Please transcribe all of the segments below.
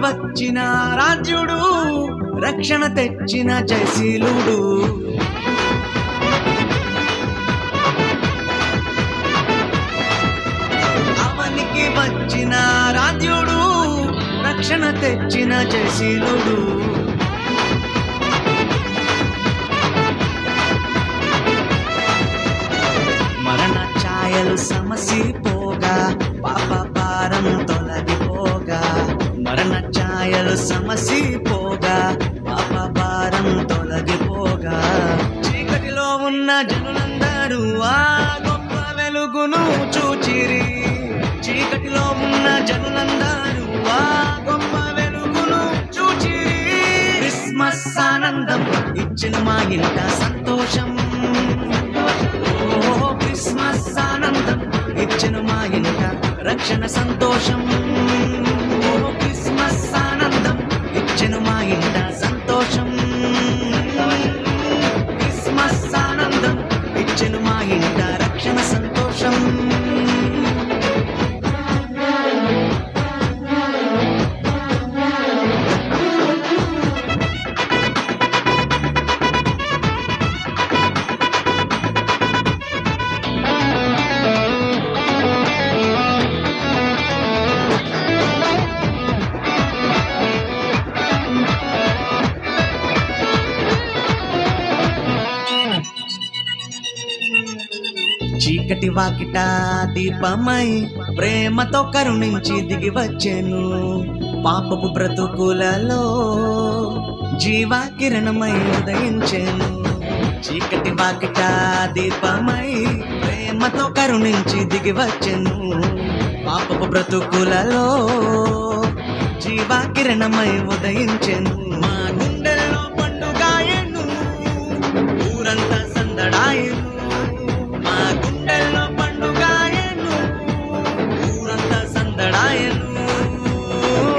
వచ్చిన రాజ్యుడు, రక్షణ తెచ్చిన జయశీలుడు. అవనికి వచ్చిన రాజ్యుడు, రక్షణ తెచ్చిన జయశీలుడు. మరణ ఛాయలు సమసిపోగా, పాప భారం తొలగిపోగా. మరణ ఛాయలు సమసిపోగా, పాప భారం తొలగిపోగా. చీకటిలో ఉన్న జనులందరూ ఆ గొప్ప వెలుగును చూచిరి. చీకటిలో ఉన్న జనులందరూ ఆ గొప్ప వెలుగును చూచిరి. క్రిస్మస్ ఆనందం ఇచ్చిన మా ఇంట సంతోషం. క్రిస్మస్ ఆనందం ఇచ్చిన మా ఇంట రక్షణ సంతోషం. క్రిస్మస్ ఆనందం ఇచ్చిన మా ఇంట సంతోషం. క్రిస్మస్ ఆనందం ఇచ్చిన మా ఇంట రక్షణ సంతోషం. చీకటి వాకిట దీపమై ప్రేమతో కరుణించి దిగి వచ్చెను. పాపపు బ్రతుకులలో జీవా కిరణమై ఉదయించెను. చీకటి వాకిట దీపమై ప్రేమతో కరుణించి దిగి వచ్చెను. పాపపు బ్రతుకులలో జీవా కిరణమై ఉదయించెను. మా గుండెల్లో పండుగాయను, ఊరంతా సందడాయను. మా గుండెల్లో పండుగాయను, ఊరంతా సందడాయను.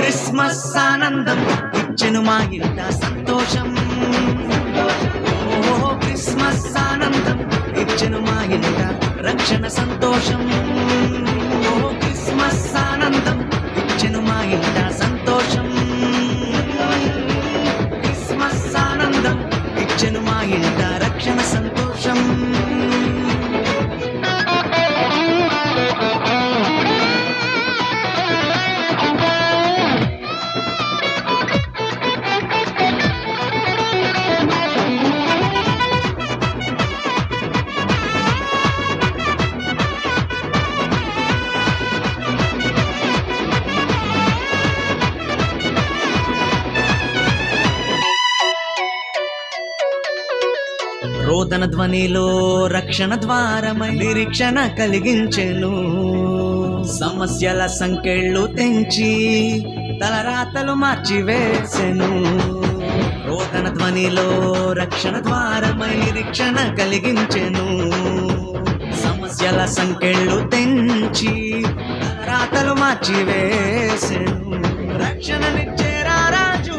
క్రిస్మస్ ఆనందం ఇచ్చెను మా ఇంట సంతోషం. క్రిస్మస్ ఆనందం ఇచ్చెను మా ఇంట రక్షణ సంతోషం. క్రిస్మస్ ఆనందం ఇచ్చెను మా ఇంట సంతోషం. క్రిస్మస్ ఆనందం ఇచ్చెను మా ఇంట రక్షణ సంతోషం. రోదన ధ్వనిలో రక్షణ ద్వారమై నిరీక్షణ కలిగించెను. సమస్యల సంకెళ్ళు తెంచి తలరాతలు మార్చివేసెను. రోదన ధ్వనిలో రక్షణ ద్వారమై నిరీక్షణ కలిగించెను. సమస్యల సంకెళ్ళు తెంచి తలరాతలు మార్చివేసెను. రక్షణనిచ్చేరా రాజు,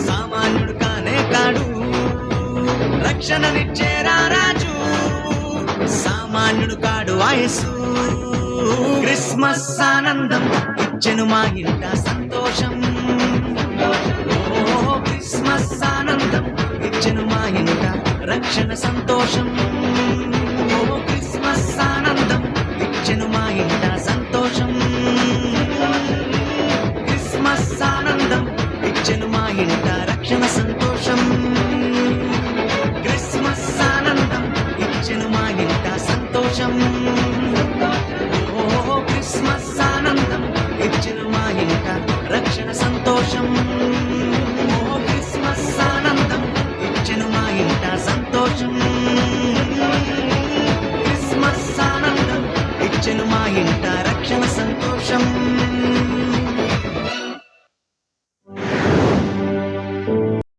సామాన్యుడు కానే కాడు. రక్షణనిచ్చేరా రాజు, సామాన్యుడు కాడు ఆయసు. క్రిస్మస్ ఆనందం ఇచ్చెను మా ఇంట సంతోషం. క్రిస్మస్ ఆనందం ఇచ్చెను మా ఇంట రక్షణ సంతోషం. క్రిస్మస్ ఆనందం ఇచ్చెను మా ఇంట సంతోషం. క్రిస్మస్ ఆనందం ఇచ్చెను మా ఇంట రక్షణ సంతోషం.